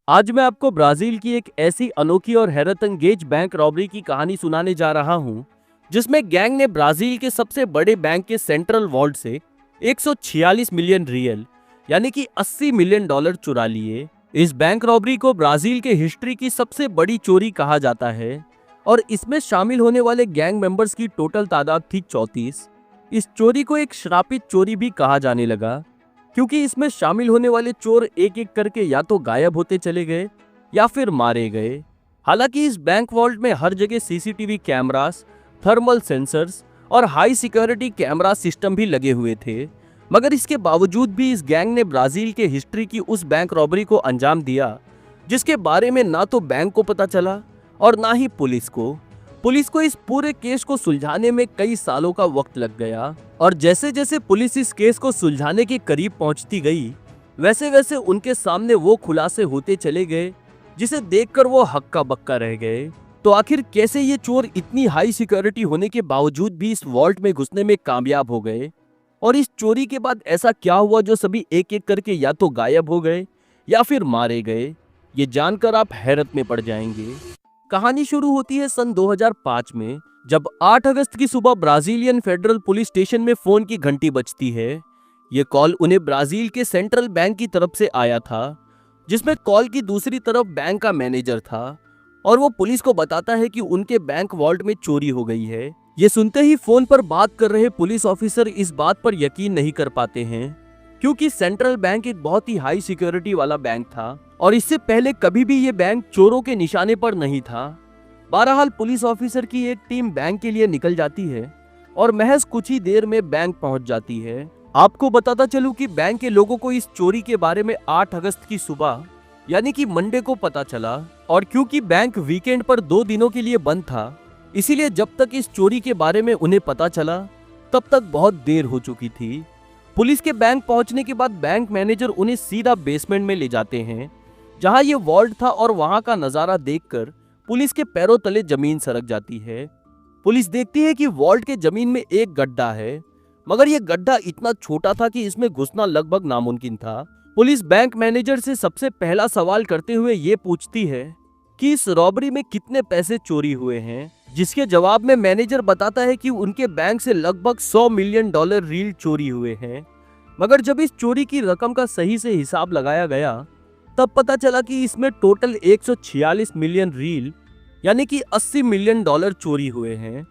आज मैं आपको ब्राजील की एक ऐसी अनोखी और हैरतअंगेज बैंक रॉबरी की कहानी सुनाने जा रहा हूं, जिसमें गैंग ने ब्राजील के सबसे बड़े बैंक के सेंट्रल वॉल्ट से 146 मिलियन रियल यानी कि 80 मिलियन डॉलर चुरा लिए। इस बैंक रॉबरी को ब्राजील के हिस्ट्री की सबसे बड़ी चोरी कहा जाता है और इसमें शामिल होने वाले गैंग मेंबर्स की टोटल तादाद थी 34। इस चोरी को एक श्रापित चोरी भी कहा जाने लगा, क्योंकि इसमें शामिल होने वाले चोर एक एक करके या तो गायब होते चले गए या फिर मारे गए। हालांकि इस बैंक वॉल्ट में हर जगह सीसीटीवी कैमरास, थर्मल सेंसर्स और हाई सिक्योरिटी कैमरा सिस्टम भी लगे हुए थे, मगर इसके बावजूद भी इस गैंग ने ब्राजील के हिस्ट्री की उस बैंक रॉबरी को अंजाम दिया जिसके बारे में ना तो बैंक को पता चला और ना ही पुलिस को इस पूरे केस को सुलझाने में कई सालों का वक्त लग गया। और जैसे जैसे पुलिस इस केस को सुलझाने के करीब पहुंचती गई, वैसे वैसे उनके सामने वो खुलासे होते चले गए जिसे देखकर वो हक्का बक्का रह गए। तो आखिर कैसे ये चोर इतनी हाई सिक्योरिटी होने के बावजूद भी इस वॉल्ट में घुसने में कामयाब हो गए, और इस चोरी के बाद ऐसा क्या हुआ जो सभी एक एक करके या तो गायब हो गए या फिर मारे गए, ये जानकर आप हैरत में पड़ जाएंगे। कहानी शुरू होती है सन 2005 में, जब 8 अगस्त की सुबह ब्राजीलियन फेडरल पुलिस स्टेशन में फोन की घंटी बजती है। ये कॉल उन्हें ब्राजील के सेंट्रल बैंक की तरफ से आया था, जिसमें कॉल की दूसरी तरफ बैंक का मैनेजर था और वो पुलिस को बताता है कि उनके बैंक वॉल्ट में चोरी हो गई है। ये सुनते ही फोन पर बात कर रहे पुलिस ऑफिसर इस बात पर यकीन नहीं कर पाते हैं, क्योंकि सेंट्रल बैंक एक बहुत ही हाई सिक्योरिटी वाला बैंक था और इससे पहले कभी भी ये बैंक चोरों के निशाने पर नहीं था। बहरहाल पुलिस ऑफिसर की एक टीम बैंक के लिए निकल जाती है और महज कुछ ही देर में बैंक पहुंच जाती है। आपको बताता चलूं कि बैंक के लोगों को इस चोरी के बारे में 8 अगस्त की सुबह यानी कि मंडे को पता चला, और क्योंकि बैंक वीकेंड पर 2 दिनों के लिए बंद था, इसीलिए जब तक इस चोरी के बारे में उन्हें पता चला तब तक बहुत देर हो चुकी थी। पुलिस के बैंक पहुंचने के बाद बैंक मैनेजर उन्हें सीधा बेसमेंट में ले जाते हैं, जहां ये वॉल्ट था, और वहां का नजारा देखकर पुलिस के पैरों तले जमीन सरक जाती है। पुलिस देखती है कि वॉल्ट के जमीन में एक गड्ढा है, मगर यह गड्ढा इतना छोटा था कि इसमें घुसना लगभग नामुमकिन था। पुलिस बैंक मैनेजर से सबसे पहला सवाल करते हुए ये पूछती है कि इस रॉबरी में कितने पैसे चोरी हुए हैं, जिसके जवाब में मैनेजर बताता है कि उनके बैंक से लगभग 100 मिलियन डॉलर रील चोरी हुए हैं। मगर जब इस चोरी की रकम का सही से हिसाब लगाया गया, तब पता चला कि इसमें टोटल 146 मिलियन रील यानी कि 80 मिलियन डॉलर चोरी हुए हैं।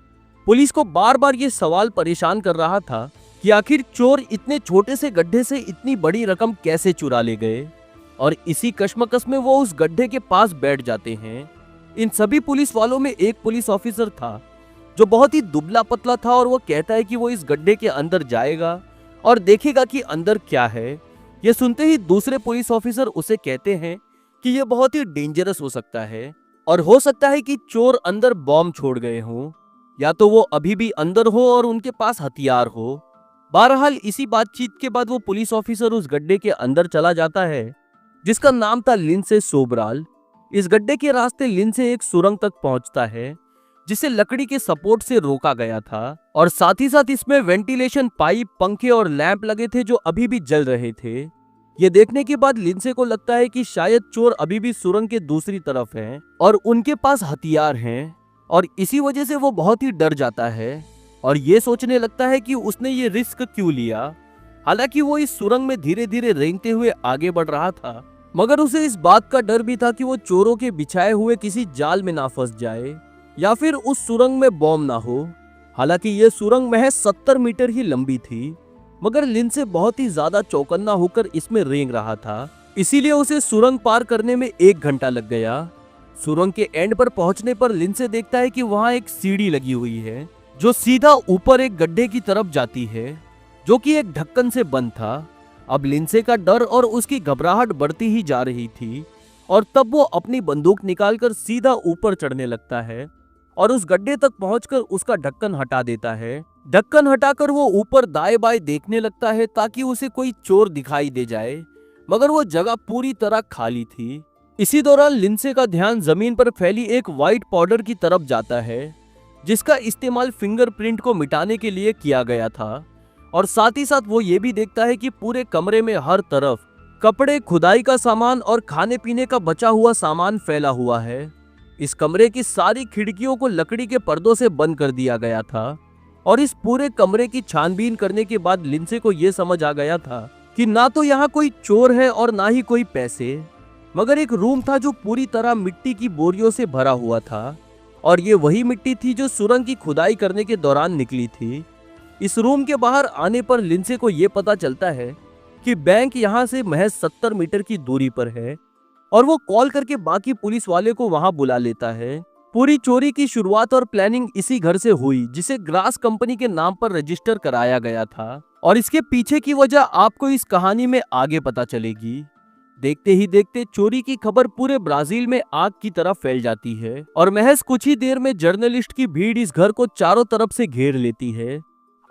पुलिस को बार बार ये सवाल परेशान कर रहा था कि आखिर चोर इतने छोटे से गड्ढे से इतनी बड़ी रकम कैसे चुरा ले गए, और इसी कश्मकश में वो उस गड्ढे के पास बैठ जाते हैं। इन सभी पुलिस वालों में एक पुलिस ऑफिसर था जो बहुत ही दुबला पतला था, और वो कहता है कि वो इस गड्ढे के अंदर जाएगा और देखेगा कि अंदर क्या है। ये सुनते ही दूसरे पुलिस ऑफिसर उसे कहते हैं कि यह बहुत ही डेंजरस हो सकता है, और हो सकता है कि चोर अंदर बॉम्ब छोड़ गए हों, या तो वो अभी भी अंदर हो और उनके पास हथियार हो। बहरहाल इसी बातचीत के बाद वो पुलिस ऑफिसर उस गड्ढे के अंदर चला जाता है, जिसका नाम था लिंसे सोब्राल। इस गड्ढे के रास्ते लिंसे एक सुरंग तक पहुंचता है, जिसे लकड़ी के सपोर्ट से रोका गया था, और साथ ही साथ इसमें वेंटिलेशन पाइप, पंखे और लैंप लगे थे जो अभी भी जल रहे थे। ये देखने के बाद लिंसे को लगता है कि शायद चोर अभी भी सुरंग के दूसरी तरफ हैं और उनके पास हथियार हैं, और इसी वजह से वो बहुत ही डर जाता है और ये सोचने लगता है कि उसने ये रिस्क क्यों लिया। हालांकि वो इस सुरंग में धीरे धीरे रेंगते हुए आगे बढ़ रहा था, मगर उसे इस बात का डर भी था कि वो चोरों के बिछाए हुए किसी जाल में ना फंस जाए या फिर उस सुरंग में बॉम्ब ना हो। हालांकि ये सुरंग महज 70 मीटर ही लंबी थी, मगर लिंसे बहुत ही ज्यादा चौकन्ना होकर इसमें रेंग रहा था, इसीलिए उसे सुरंग पार करने में 1 घंटा लग गया। सुरंग के एंड पर पहुंचने पर लिंसे देखता है कि वहां एक सीढ़ी लगी हुई है जो सीधा ऊपर एक गड्ढे की तरफ जाती है, जो कि एक ढक्कन से बंद था। अब लिंसे का डर और उसकी घबराहट बढ़ती ही जा रही थी, और तब वो अपनी बंदूक निकालकर सीधा ऊपर चढ़ने लगता है और उस गड्ढे तक पहुंचकर उसका ढक्कन हटा देता है। ढक्कन हटाकर वो ऊपर दाएं बाएं देखने लगता है ताकि उसे कोई चोर दिखाई दे जाए, मगर वो जगह पूरी तरह खाली थी। इसी दौरान लिंसे का ध्यान जमीन पर फैली एक व्हाइट पाउडर की तरफ जाता है, जिसका इस्तेमाल फिंगरप्रिंट को मिटाने के लिए किया गया था, और साथ ही साथ वो ये भी देखता है कि पूरे कमरे में हर तरफ कपड़े, खुदाई का सामान और खाने पीने का बचा हुआ सामान फैला हुआ है। इस कमरे की सारी खिड़कियों को लकड़ी के पर्दों से बंद कर दिया गया था और इस पूरे कमरे की छानबीन करने के बाद लिंडसे को यह समझ आ गया था कि ना तो यहाँ कोई चोर है और ना ही कोई पैसे, मगर एक रूम था जो पूरी तरह मिट्टी की बोरियों से भरा हुआ था और ये वही मिट्टी थी जो सुरंग की खुदाई करने के दौरान निकली थी। इस रूम के बाहर आने पर लिंडसे को यह पता चलता है कि बैंक यहाँ से महज 70 मीटर की दूरी पर है और वो कॉल करके बाकी पुलिस वाले को वहां बुला लेता है। पूरी चोरी की शुरुआत और प्लानिंग इसी घर से हुई जिसे ग्रास कंपनी के नाम पर रजिस्टर कराया गया था और इसके पीछे की वजह आपको इस कहानी में आगे पता चलेगी। देखते ही देखते चोरी की खबर पूरे ब्राजील में आग की तरह फैल जाती है और महज कुछ ही देर में जर्नलिस्ट की भीड़ इस घर को चारों तरफ से घेर लेती है।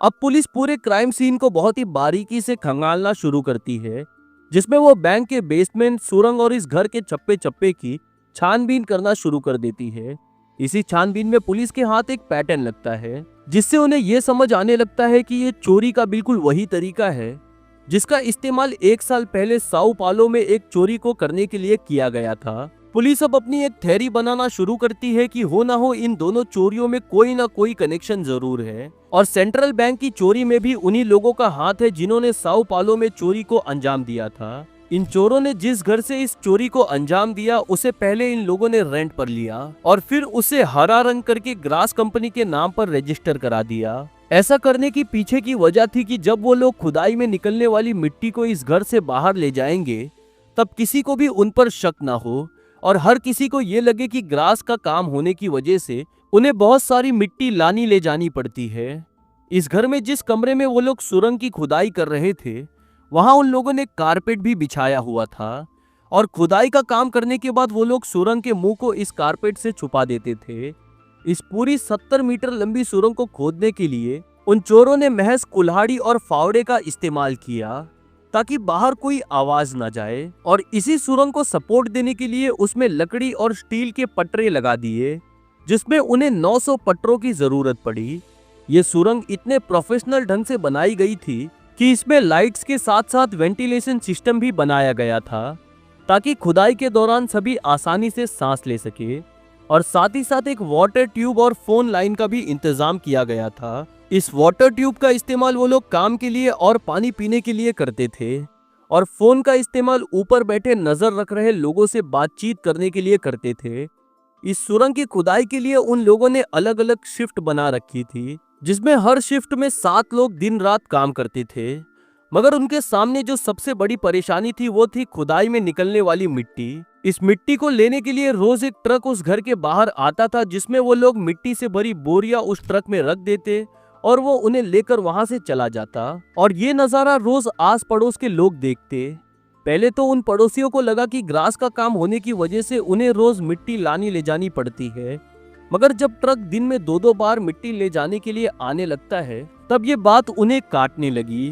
अब पुलिस पूरे क्राइम सीन को बहुत ही बारीकी से खंगालना शुरू करती है, जिसमें वो बैंक के बेसमेंट, सुरंग और इस घर के चप्पे चप्पे की छानबीन करना शुरू कर देती है। इसी छानबीन में पुलिस के हाथ एक पैटर्न लगता है जिससे उन्हें यह समझ आने लगता है कि ये चोरी का बिल्कुल वही तरीका है जिसका इस्तेमाल 1 साल पहले साओ पालो में एक चोरी को करने के लिए किया गया था। पुलिस अब अपनी एक थ्योरी बनाना शुरू करती है कि हो ना हो इन दोनों चोरियों में कोई ना कोई कनेक्शन जरूर है और सेंट्रल बैंक की चोरी में भी उन्हीं लोगों का हाथ है जिन्होंने साओ पालो में चोरी को अंजाम दिया था। इन चोरों ने जिस घर से इस चोरी को अंजाम दिया उसे पहले इन लोगों ने रेंट पर लिया और फिर उसे हरा रंग करके ग्रास कंपनी के नाम पर रजिस्टर करा दिया। ऐसा करने की पीछे की वजह थी कि जब वो लोग खुदाई में निकलने वाली मिट्टी को इस घर से बाहर ले जाएंगे तब किसी को भी उन पर शक ना हो और हर किसी को ये लगे कि ग्रास का काम होने की वजह से उन्हें बहुत सारी मिट्टी लानी ले जानी पड़ती है। इस घर में जिस कमरे में वो लोग सुरंग की खुदाई कर रहे थे वहां उन लोगों ने कारपेट भी बिछाया हुआ था और खुदाई का काम करने के बाद वो लोग सुरंग के मुंह को इस कारपेट से छुपा देते थे। इस पूरी 70 मीटर लंबी सुरंग को खोदने के लिए उन चोरों ने महज कुल्हाड़ी और फावड़े का इस्तेमाल किया ताकि बाहर कोई आवाज ना जाए और इसी सुरंग को सपोर्ट देने के लिए उसमें लकड़ी और स्टील के पटरे लगा दिए जिसमें उन्हें 900 पटरों की जरूरत पड़ी। ये सुरंग इतने प्रोफेशनल ढंग से बनाई गई थी कि इसमें लाइट्स के साथ साथ वेंटिलेशन सिस्टम भी बनाया गया था ताकि खुदाई के दौरान सभी आसानी से सांस ले सके और साथ ही साथ एक वाटर ट्यूब और फोन लाइन का भी इंतजाम किया गया था। इस वाटर ट्यूब का इस्तेमाल वो लोग काम के लिए और पानी पीने के लिए करते थे और फोन का इस्तेमाल ऊपर बैठे नजर रख रहे लोगों से बातचीत करने के लिए करते थे। इस सुरंग की खुदाई के लिए उन लोगों ने अलग अलग शिफ्ट बना रखी थी जिसमें हर शिफ्ट में 7 लोग दिन रात काम करते थे, मगर उनके सामने जो सबसे बड़ी परेशानी थी वो थी खुदाई में निकलने वाली मिट्टी। इस मिट्टी को लेने के लिए रोज एक ट्रक उस घर के बाहर आता था जिसमें वो लोग मिट्टी से भरी बोरियां उस ट्रक में रख देते और वो उन्हें लेकर वहां से चला जाता और ये नजारा रोज आस पड़ोस के लोग देखते। पहले तो उन पड़ोसियों को लगा कि ग्रास का काम होने की वजह से उन्हें रोज मिट्टी लानी ले जानी पड़ती है, मगर जब ट्रक दिन में 2-2 बार मिट्टी ले जाने के लिए आने लगता है तब ये बात उन्हें काटने लगी।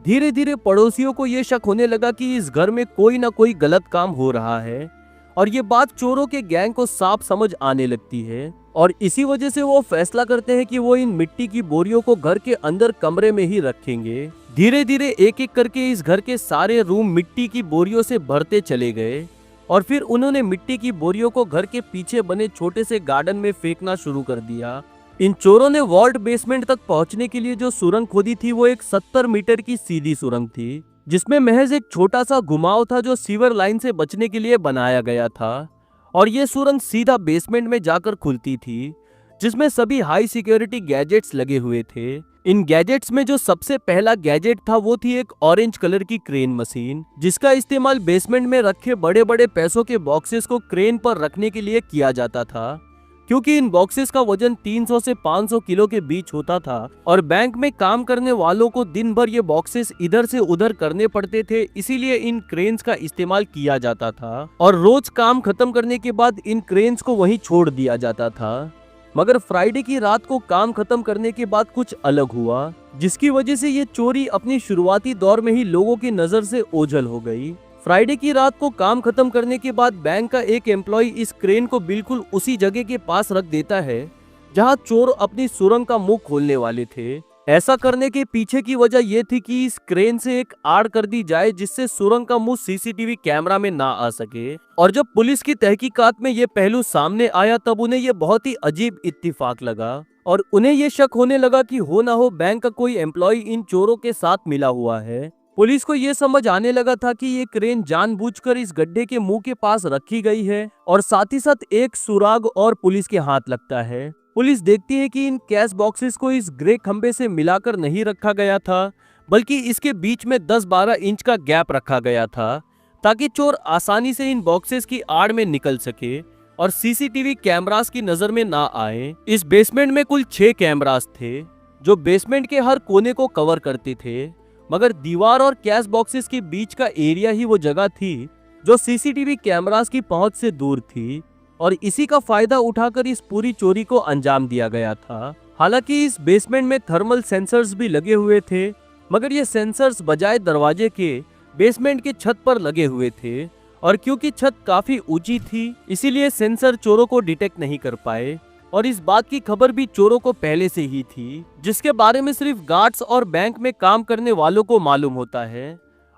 धीरे धीरे पड़ोसियों को ये शक होने लगा कि इस घर में कोई ना कोई गलत काम हो रहा है और ये बात चोरों के गैंग को साफ समझ आने लगती है और इसी वजह से वो फैसला करते हैं कि वो इन मिट्टी की बोरियों को घर के अंदर कमरे में ही रखेंगे। धीरे धीरे एक एक करके इस घर के सारे रूम मिट्टी की बोरियों से भरते चले गए और फिर उन्होंने मिट्टी की बोरियों को घर के पीछे बने छोटे से गार्डन में फेंकना शुरू कर दिया। इन चोरों ने वॉल्ट बेसमेंट तक पहुंचने के लिए जो सुरंग खोदी थी वो एक 70 मीटर की सीधी सुरंग थी जिसमें महज एक छोटा सा घुमाव था जो सीवर लाइन से बचने के लिए बनाया गया था और ये सुरंग सीधा बेसमेंट में जाकर खुलती थी जिसमें सभी हाई सिक्योरिटी गैजेट्स लगे हुए थे। इन गैजेट्स में जो सबसे पहला गैजेट था वो थी एक ऑरेंज कलर की क्रेन मशीन जिसका इस्तेमाल बेसमेंट में रखे बड़े बड़े पैसों के बॉक्सेस को क्रेन पर रखने के लिए किया जाता था क्योंकि इन बॉक्सेस का वजन 300 से 500 किलो के बीच होता था और बैंक में काम करने वालों को दिन भर ये बॉक्सेस इधर से उधर करने पड़ते थे, इसीलिए इन क्रेन्स का इस्तेमाल किया जाता था और रोज काम खत्म करने के बाद इन क्रेन्स को वहीं छोड़ दिया जाता था। मगर फ्राइडे की रात को काम खत्म करने के बाद कुछ अलग हुआ जिसकी वजह से ये चोरी अपनी शुरुआती दौर में ही लोगों की नजर से ओझल हो गई। फ्राइडे की रात को काम खत्म करने के बाद बैंक का एक एम्प्लॉय इस क्रेन को बिल्कुल उसी जगह के पास रख देता है जहां चोर अपनी सुरंग का मुंह खोलने वाले थे ऐसा करने के पीछे की वजह यह थी कि इस क्रेन से एक आड़ कर दी जाए जिससे सुरंग का मुंह सीसीटीवी कैमरा में ना आ सके। और जब पुलिस की तहकीकात में ये पहलू सामने आया तब उन्हें ये बहुत ही अजीब इत्तेफाक लगा और उन्हें ये शक होने लगा कि हो ना हो बैंक का कोई एम्प्लॉय इन चोरों के साथ मिला हुआ है। पुलिस को ये समझ आने लगा था कि ये क्रेन जानबूझकर इस गड्ढे के मुंह के पास रखी गई है और साथ ही साथ एक सुराग और पुलिस के हाथ लगता है। पुलिस देखती है कि इन कैश बॉक्सेस को इस ग्रे खंबे से मिलाकर नहीं रखा गया था, बल्कि इसके बीच में 10-12 इंच का गैप रखा गया था ताकि चोर आसानी से इन बॉक्सेस की आड़ में निकल सके और सीसीटीवी कैमरास की नजर में ना आए। इस बेसमेंट में कुल 6 कैमरास थे जो बेसमेंट के हर कोने को कवर करते थे, मगर दीवार और कैश बॉक्सेस के बीच का एरिया ही वो जगह थी जो सीसीटीवी कैमरास की पहुंच से दूर थी और इसी का फायदा उठाकर इस पूरी चोरी को अंजाम दिया गया था। हालांकि इस बेसमेंट में थर्मल सेंसर्स भी लगे हुए थे, मगर ये सेंसर्स बजाय दरवाजे के बेसमेंट के छत पर लगे हुए थे और क्योंकि छत काफी ऊंची थी इसीलिए सेंसर चोरों को डिटेक्ट नहीं कर पाए और इस बात की खबर भी चोरों को पहले से ही थी, जिसके बारे में सिर्फ गार्ड्स और बैंक में काम करने वालों को मालूम होता है।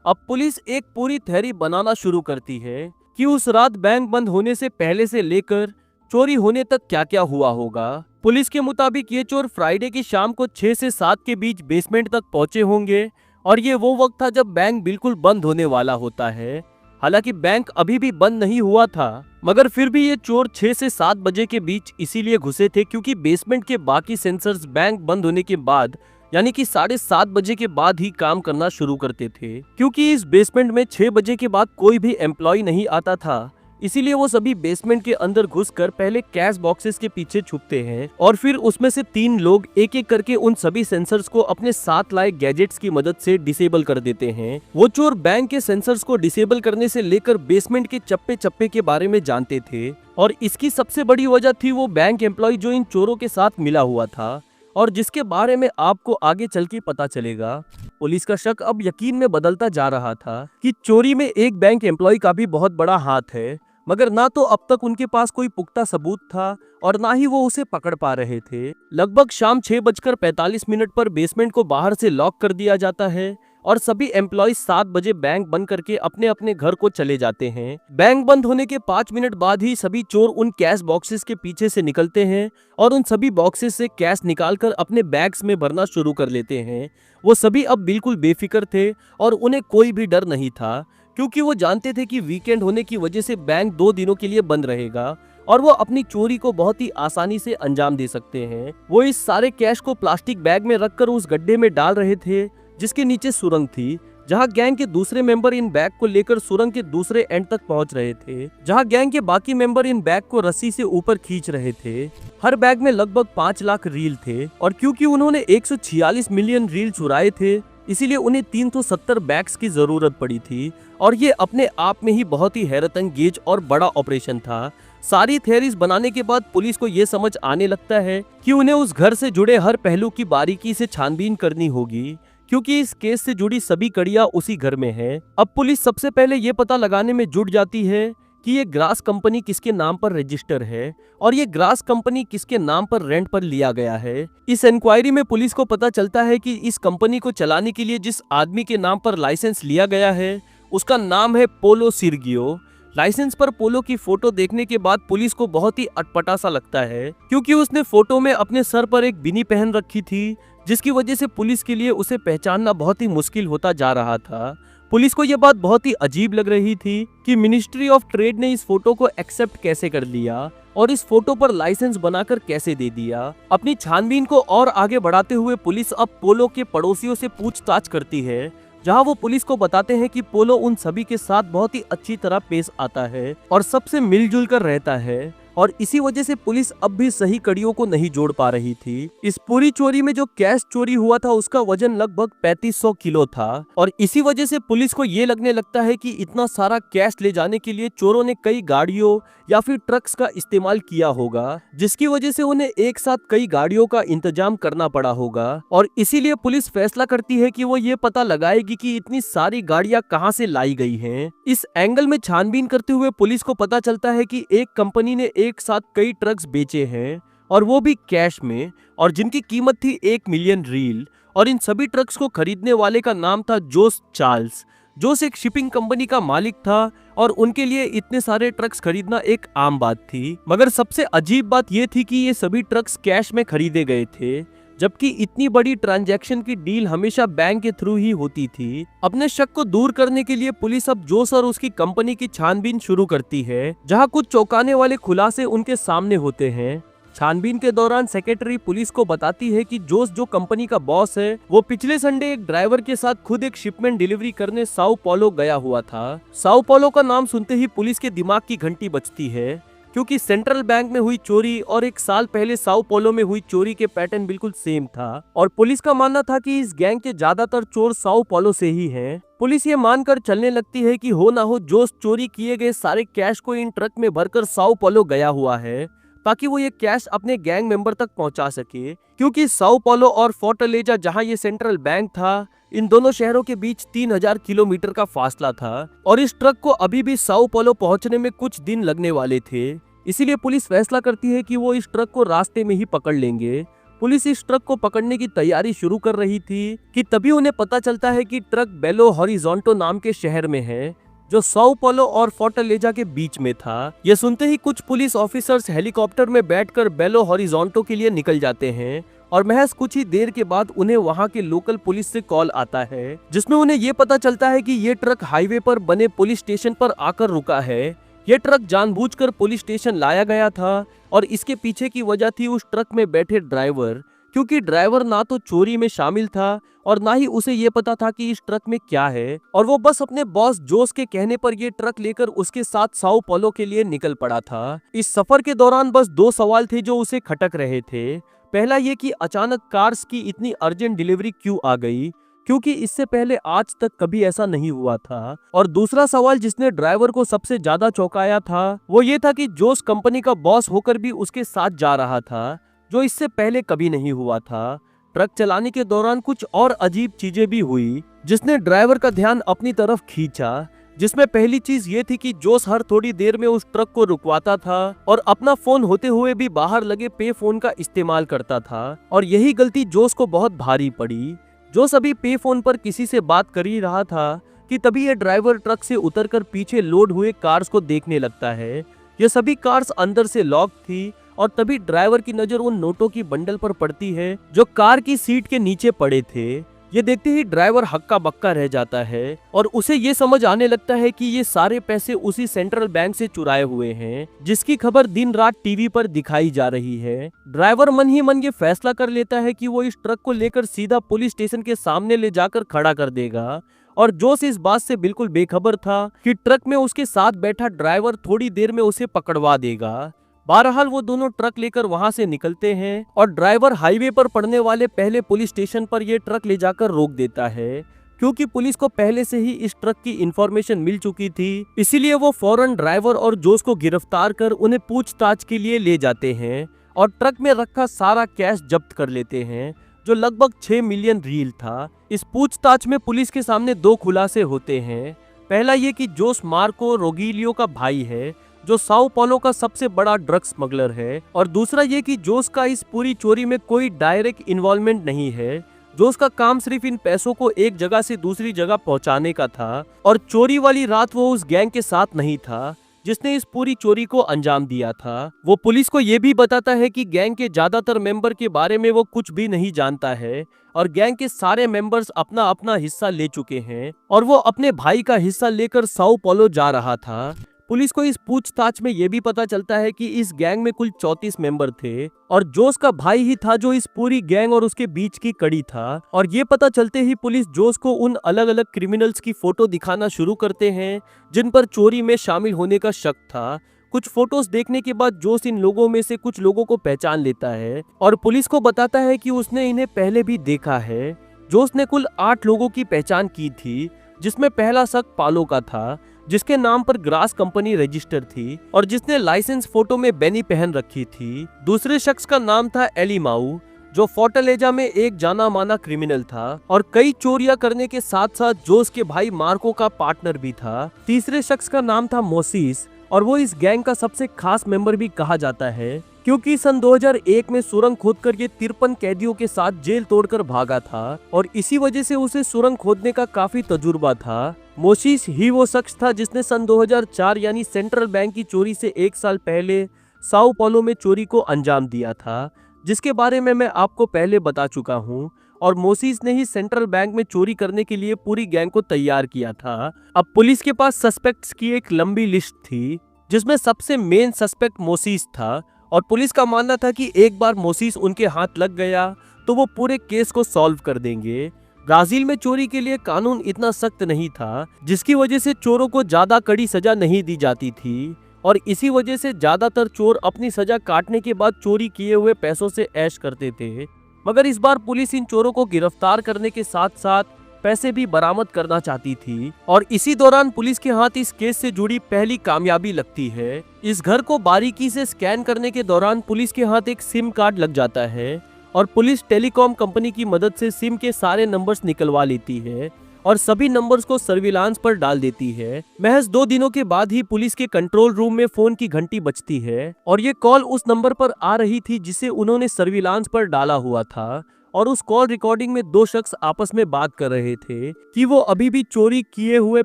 अब पुलिस एक पूरी थ्योरी बनाना शुरू करती है कि उस रात बैंक बंद होने से पहले से लेकर चोरी होने तक क्या क्या हुआ होगा। पुलिस के मुताबिक ये चोर फ्राइडे की शाम को 6 से 7 के बीच बेसमेंट तक पहुंचे होंगे और ये वो वक्त था जब बैंक बिल्कुल बंद होने वाला होता है। हालांकि बैंक अभी भी बंद नहीं हुआ था, मगर फिर भी ये चोर 6 से 7 बजे के बीच इसीलिए घुसे थे क्योंकि बेसमेंट के बाकी सेंसर्स बैंक बंद होने के बाद यानी कि 7:30 बजे के बाद ही काम करना शुरू करते थे। क्योंकि इस बेसमेंट में 6 बजे के बाद कोई भी एम्प्लॉय नहीं आता था, इसीलिए वो सभी बेसमेंट के अंदर घुसकर पहले कैश बॉक्सेस के पीछे छुपते हैं और फिर उसमें से 3 लोग एक एक करके उन सभी सेंसर्स को अपने साथ लाए गैजेट्स की मदद से डिसेबल कर देते हैं। वो चोर बैंक के सेंसर्स को डिसेबल करने से लेकर बेसमेंट के चप्पे चप्पे के बारे में जानते थे और इसकी सबसे बड़ी वजह थी वो बैंक एम्प्लॉय जो इन चोरों के साथ मिला हुआ था और जिसके बारे में आपको आगे चल के पता चलेगा। पुलिस का शक अब यकीन में बदलता जा रहा था कि चोरी में एक बैंक एम्प्लॉय का भी बहुत बड़ा हाथ है, मगर ना तो अब तक उनके पास कोई पुख्ता सबूत था और ना ही वो उसे पकड़ पा रहे थे। लगभग शाम 6:45 पर बेसमेंट को बाहर से लॉक कर दिया जाता है और सभी एम्प्लॉयज 7 बजे बैंक बंद करके अपने अपने घर को चले जाते हैं। बैंक बंद होने के 5 मिनट बाद ही सभी चोर उन कैश बॉक्सेस के पीछे से निकलते हैं और उन सभी बॉक्सेस से कैश निकालकर अपने बैग्स में भरना शुरू कर लेते हैं। वो सभी अब बिल्कुल बेफिक्र थे और उन्हें कोई भी डर नहीं था क्योंकि वो जानते थे कि वीकेंड होने की वजह से बैंक 2 दिनों के लिए बंद रहेगा और वो अपनी चोरी को बहुत ही आसानी से अंजाम दे सकते हैं। वो इस सारे कैश को प्लास्टिक बैग में रखकर उस गड्ढे में डाल रहे थे जिसके नीचे सुरंग थी, जहां गैंग के दूसरे मेंबर इन बैग को लेकर सुरंग के दूसरे एंड तक पहुंच रहे थे, जहां गैंग के बाकी मेंबर इन बैग को रस्सी से ऊपर खींच रहे थे। हर बैग में लगभग 5 लाख रील थे और क्योंकि उन्होंने 146 मिलियन रील चुराए थे इसीलिए उन्हें 370 बैग्स की जरूरत पड़ी थी और ये अपने आप में ही बहुत ही हैरतअंगेज और बड़ा ऑपरेशन था। सारी थियरीज बनाने के बाद पुलिस को ये समझ आने लगता है कि उन्हें उस घर से जुड़े हर पहलू की बारीकी से छानबीन करनी होगी क्योंकि इस केस से जुड़ी सभी कड़ियां उसी घर में हैं। अब पुलिस सबसे पहले ये पता लगाने में जुट जाती है कि ये ग्रास कंपनी किसके नाम पर रजिस्टर है और ये ग्रास कंपनी किसके नाम पर रेंट पर लिया गया है। इस इंक्वायरी में पुलिस को पता चलता है कि इस कंपनी को चलाने के लिए जिस आदमी के नाम पर लाइसेंस लिया गया है उसका नाम है पोलो सिर्गियो। लाइसेंस पर पोलो की फोटो देखने के बाद पुलिस को बहुत ही अटपटा सा लगता है क्योंकि उसने फोटो में अपने सर पर एक बिनी पहन रखी थी जिसकी वजह से पुलिस के लिए उसे पहचानना बहुत ही मुश्किल होता जा रहा था। पुलिस को यह बात बहुत ही अजीब लग रही थी कि मिनिस्ट्री ऑफ ट्रेड ने इस फोटो को एक्सेप्ट कैसे कर लिया और इस फोटो पर लाइसेंस बनाकर कैसे दे दिया। अपनी छानबीन को और आगे बढ़ाते हुए पुलिस अब पोलो के पड़ोसियों से पूछताछ करती है, जहां वो पुलिस को बताते हैं कि पोलो उन सभी के साथ बहुत ही अच्छी तरह पेश आता है और सबसे मिलजुल कर रहता है और इसी वजह से पुलिस अब भी सही कड़ियों को नहीं जोड़ पा रही थी। इस पूरी चोरी में जो कैश चोरी हुआ था उसका वजन लगभग 3500 किलो था और इसी वजह से पुलिस को ये लगने लगता है कि इतना सारा कैश ले जाने के लिए चोरों ने कई गाड़ियों या फिर ट्रक्स का इस्तेमाल किया होगा, जिसकी वजह से उन्हें एक साथ कई गाड़ियों का इंतजाम करना पड़ा होगा और इसीलिए पुलिस फैसला करती है कि वो ये पता लगाएगी कि इतनी सारी गाड़ियां कहां से लाई गई हैं। इस एंगल में छानबीन करते हुए पुलिस को पता चलता है कि एक कंपनी ने एक साथ कई ट्रक्स बेचे हैं और वो भी कैश में, और जिनकी कीमत थी 1 मिलियन रील। और इन सभी ट्रक्स को खरीदने वाले का नाम था जोस चार्ल्स। जोस एक शिपिंग कंपनी का मालिक था और उनके लिए इतने सारे ट्रक्स खरीदना एक आम बात थी। मगर सबसे अजीब बात ये थी कि ये सभी ट्रक्स कैश में खरीदे गए थे, जबकि इतनी बड़ी ट्रांजैक्शन की डील हमेशा बैंक के थ्रू ही होती थी। अपने शक को दूर करने के लिए पुलिस अब जोस और उसकी कंपनी की छानबीन शुरू करती है, जहां कुछ चौंकाने वाले खुलासे उनके सामने होते हैं। छानबीन के दौरान सेक्रेटरी पुलिस को बताती है कि जोस जो कंपनी का बॉस है, वो पिछले संडे एक ड्राइवर के साथ खुद एक शिपमेंट डिलीवरी करने साओ paulo गया हुआ था। साओ paulo का नाम सुनते ही पुलिस के दिमाग की घंटी बजती है, क्योंकि सेंट्रल बैंक में हुई चोरी और एक साल पहले साओ paulo में हुई चोरी के पैटर्न बिल्कुल सेम था। और पुलिस का मानना था कि इस गैंग के ज्यादातर चोर साओ paulo से ही हैं। पुलिस ये मानकर चलने लगती है कि हो ना हो जोस चोरी किए गए सारे कैश को इन ट्रक में भरकर साओ paulo गया हुआ है, ताकि वो ये कैश अपने गैंग मेंबर तक पहुंचा सके। क्योंकि साओ paulo और फोर्टलेजा, जहां ये सेंट्रल बैंक था, इन दोनों शहरों के बीच 3000 किलोमीटर का फासला था और इस ट्रक को अभी भी साओ paulo पहुंचने में कुछ दिन लगने वाले थे। इसीलिए पुलिस फैसला करती है कि वो इस ट्रक को रास्ते में ही पकड़ लेंगे। पुलिस इस ट्रक को पकड़ने की तैयारी शुरू कर रही थी कि तभी उन्हें पता चलता है कि ट्रक बेलो हॉरिजॉन्टो नाम के शहर में है, जो साओ paulo और फोर्टलेजा के बीच में था। ये सुनते ही कुछ पुलिस ऑफिसर्स हेलीकॉप्टर में बैठकर बेलो हॉरिजॉन्टो के लिए निकल जाते हैं और महज कुछ ही देर के बाद उन्हें वहां के लोकल पुलिस से कॉल आता है, जिसमें उन्हें ये पता चलता है कि ये ट्रक हाईवे पर बने पुलिस स्टेशन पर आकर रुका है। ये ट्रक जानबूझकर पुलिस स्टेशन लाया गया था और इसके पीछे की वजह थी उस ट्रक में बैठे ड्राइवर, क्योंकि ड्राइवर ना तो चोरी में शामिल था और ना ही उसे ये पता था कि इस ट्रक में क्या है, और वो बस अपने बॉस जोस के कहने पर ये ट्रक लेकर उसके साथ साओ paulo के लिए निकल पड़ा था। इस सफर के दौरान बस 2 सवाल थे जो उसे खटक रहे थे। पहला ये कि अचानक कार्स की इतनी अर्जेंट डिलीवरी क्यों आ गई, क्योंकि इससे पहले आज तक कभी ऐसा नहीं हुआ था। और दूसरा सवाल जिसने ड्राइवर को सबसे ज्यादा चौंकाया था, वो ये था कि जोस कंपनी का बॉस होकर भी उसके साथ जा रहा था, जो इससे पहले कभी नहीं हुआ था। ट्रक चलाने के दौरान कुछ और अजीब चीजें भी हुई, जिसने ड्राइवर का ध्यान अपनी तरफ खींचा। जिसमें पहली चीज ये थी कि जोस हर थोड़ी देर में उस ट्रक को रुकवाता था और अपना फोन होते हुए भी बाहर लगे पे फोन का इस्तेमाल करता था, और यही गलती जोस को बहुत भारी पड़ी। जोस अभी पे फोन पर किसी से बात कर ही रहा था कि तभी ये ड्राइवर ट्रक से उतरकर पीछे लोड हुए कार्स को देखने लगता है। ये सभी कार्स अंदर से लॉक थी और तभी ड्राइवर की नजर उन नोटों की बंडल पर पड़ती है जो कार की सीट के नीचे पड़े थे। ये देखते ही ड्राइवर हक्का बक्का रह जाता है और उसे ये समझ आने लगता है कि ये सारे पैसे उसी सेंट्रल बैंक से चुराए हुए हैं, जिसकी खबर दिन रात टीवी पर दिखाई जा रही है। ड्राइवर मन ही मन ये फैसला कर लेता है कि वो इस ट्रक को लेकर सीधा पुलिस स्टेशन के सामने ले जाकर खड़ा कर देगा, और जोस इस बात से बिल्कुल बेखबर था कि ट्रक में उसके साथ बैठा ड्राइवर थोड़ी देर में उसे पकड़वा देगा। बहरहाल वो दोनों ट्रक लेकर वहां से निकलते हैं और ड्राइवर हाईवे पर पड़ने वाले पहले पुलिस स्टेशन पर ये ट्रक ले जाकर रोक देता है, क्योंकि पुलिस को पहले से ही इस ट्रक की इंफॉर्मेशन मिल चुकी थी। इसीलिए वो फौरन ड्राइवर और जोस को गिरफ्तार कर उन्हें पूछताछ के लिए ले जाते हैं और ट्रक में रखा सारा कैश जब्त कर लेते हैं, जो लगभग 6 मिलियन रील था। इस पूछताछ में पुलिस के सामने 2 खुलासे होते हैं। पहला ये कि जोस मार्को रोगिलियो का भाई है, जो साओ paulo का सबसे बड़ा ड्रग स्मगलर है, और दूसरा ये कि जोस का इस पूरी चोरी में कोई डायरेक्ट इन्वॉल्वमेंट नहीं है। जोस का काम सिर्फ इन पैसों को एक जगह से दूसरी जगह पहुंचाने का था, और चोरी वाली रात वो उस गैंग के साथ नहीं था जिसने इस पूरी चोरी को अंजाम दिया था। वो पुलिस को ये भी बताता है कि गैंग के ज्यादातर मेंबर के बारे में वो कुछ भी नहीं जानता है और गैंग के सारे मेंबर्स अपना अपना हिस्सा ले चुके हैं और वो अपने भाई का हिस्सा लेकर साओ paulo जा रहा था। पुलिस को इस पूछताछ में यह भी पता चलता है कि इस गैंग में कुल 34 मेंबर थे और जोस का भाई ही था जो इस पूरी गैंग और उसके बीच की कड़ी था। और ये पता चलते ही पुलिस जोस को उन अलग अलग क्रिमिनल्स की फोटो दिखाना शुरू करते हैं जिन पर चोरी में शामिल होने का शक था। कुछ फोटोज देखने के बाद जोस इन लोगों में से कुछ लोगों को पहचान लेता है और पुलिस को बताता है कि उसने इन्हें पहले भी देखा है। जोस ने कुल 8 लोगों की पहचान की थी, जिसमें पहला शक पालो का था, जिसके नाम पर ग्रास कंपनी रजिस्टर थी और जिसने लाइसेंस फोटो में बेनी पहन रखी थी। दूसरे शख्स का नाम था एलिमाऊ, जो फोर्टलेजा में एक जाना माना क्रिमिनल था और कई चोरियां करने के साथ साथ जोस के भाई मार्को का पार्टनर भी था। तीसरे शख्स का नाम था मोसिस और वो इस गैंग का सबसे खास मेंबर भी कहा जाता है। क्योंकि सन 2001 में सुरंग खोदकर ये 53 कैदियों के साथ जेल तोड़कर भागा था और इसी वजह से उसे सुरंग खोदने का काफी तजुर्बा था। मोसेस ही वो शख्स था जिसने सन 2004 यानी सेंट्रल बैंक की चोरी से 1 साल पहले साओ paulo में चोरी को अंजाम दिया था, जिसके बारे में मैं आपको पहले बता चुका हूँ। और मोसेस ने ही सेंट्रल बैंक में चोरी करने के लिए पूरी गैंग को तैयार किया था। अब पुलिस के पास सस्पेक्ट्स की एक लंबी लिस्ट थी, जिसमें सबसे मेन सस्पेक्ट मोसेस था और पुलिस का मानना था कि एक बार मोसेस उनके हाथ लग गया तो वो पूरे केस को सॉल्व कर देंगे। ब्राजील में चोरी के लिए कानून इतना सख्त नहीं था, जिसकी वजह से चोरों को ज्यादा कड़ी सजा नहीं दी जाती थी और इसी वजह से ज्यादातर चोर अपनी सजा काटने के बाद चोरी किए हुए पैसों से ऐश करते थे। मगर इस बार पुलिस इन चोरों को गिरफ्तार करने के साथ साथ पैसे भी बरामद करना चाहती थी और इसी दौरान पुलिस के हाथ इस केस से जुड़ी पहली कामयाबी लगती है। इस घर को बारीकी से स्कैन करने के दौरान पुलिस के हाथ एक सिम कार्ड लग जाता है और पुलिस टेलीकॉम कंपनी की मदद से सिम के सारे नंबर्स निकलवा लेती है और सभी नंबर्स को सर्विलांस पर डाल देती है। महज 2 दिनों के बाद ही पुलिस के कंट्रोल रूम में फोन की घंटी बजती है और ये कॉल उस नंबर पर आ रही थी जिसे उन्होंने सर्विलांस पर डाला हुआ था और उस कॉल रिकॉर्डिंग में 2 शख्स आपस में बात कर रहे थे कि वो अभी भी चोरी किए हुए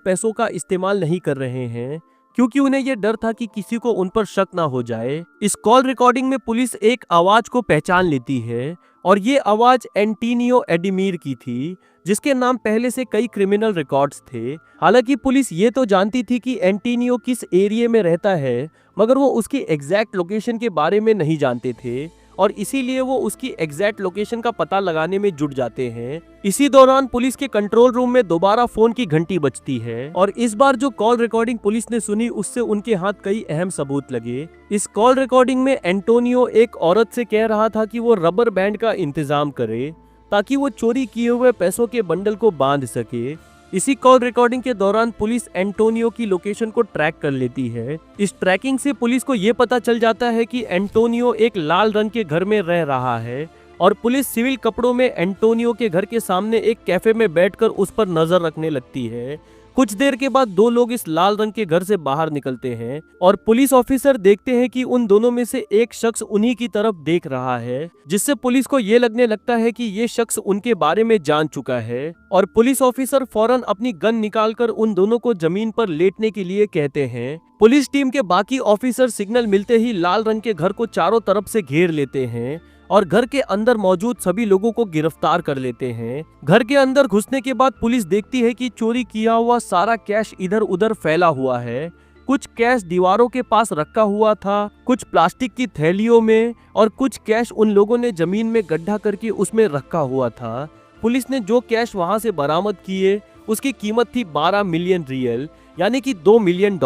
पैसों का इस्तेमाल नहीं कर रहे हैं, क्योंकि उन्हें यह डर था कि किसी को उन पर शक ना हो जाए। इस कॉल रिकॉर्डिंग में पुलिस एक आवाज को पहचान लेती है और ये आवाज एंटोनियो एडिमीर की थी, जिसके नाम पहले से कई क्रिमिनल रिकॉर्ड्स थे। हालांकि पुलिस ये तो जानती थी कि एंटोनियो किस एरिया में रहता है, मगर वो उसकी एग्जैक्ट लोकेशन के बारे में नहीं जानते थे और इसीलिए वो उसकी एग्जैक्ट लोकेशन का पता लगाने में जुट जाते हैं। इसी दौरान पुलिस के कंट्रोल रूम में दोबारा फोन की घंटी बजती है और इस बार जो कॉल रिकॉर्डिंग पुलिस ने सुनी उससे उनके हाथ कई अहम सबूत लगे। इस कॉल रिकॉर्डिंग में एंटोनियो एक औरत से कह रहा था कि वो रबर बैंड का इंतजाम करे ताकि वो चोरी किए हुए पैसों के बंडल को बांध सके। इसी कॉल रिकॉर्डिंग के दौरान पुलिस एंटोनियो की लोकेशन को ट्रैक कर लेती है। इस ट्रैकिंग से पुलिस को ये पता चल जाता है कि एंटोनियो एक लाल रंग के घर में रह रहा है और पुलिस सिविल कपड़ों में एंटोनियो के घर के सामने एक कैफे में बैठकर उस पर नजर रखने लगती है। कुछ देर के बाद 2 लोग इस लाल रंग के घर से बाहर निकलते हैं और पुलिस ऑफिसर देखते हैं कि उन दोनों में से एक शख्स उन्हीं की तरफ देख रहा है, जिससे पुलिस को ये लगने लगता है कि ये शख्स उनके बारे में जान चुका है और पुलिस ऑफिसर फौरन अपनी गन निकालकर उन दोनों को जमीन पर लेटने के लिए कहते हैं। पुलिस टीम के बाकी ऑफिसर सिग्नल मिलते ही लाल रंग के घर को चारों तरफ से घेर लेते हैं और घर के अंदर मौजूद सभी लोगों को गिरफ्तार कर लेते हैं। घर के अंदर घुसने के बाद पुलिस देखती है कि चोरी किया हुआ सारा कैश इधर उधर फैला हुआ है। कुछ कैश दीवारों के पास रखा हुआ था, कुछ प्लास्टिक की थैलियों में और कुछ कैश उन लोगों ने जमीन में गड्ढा करके उसमें रखा हुआ था। पुलिस ने जो कैश वहां से बरामद किए उसकी कीमत थी 12 मिलियन रियल यानी कि $2 मिलियन।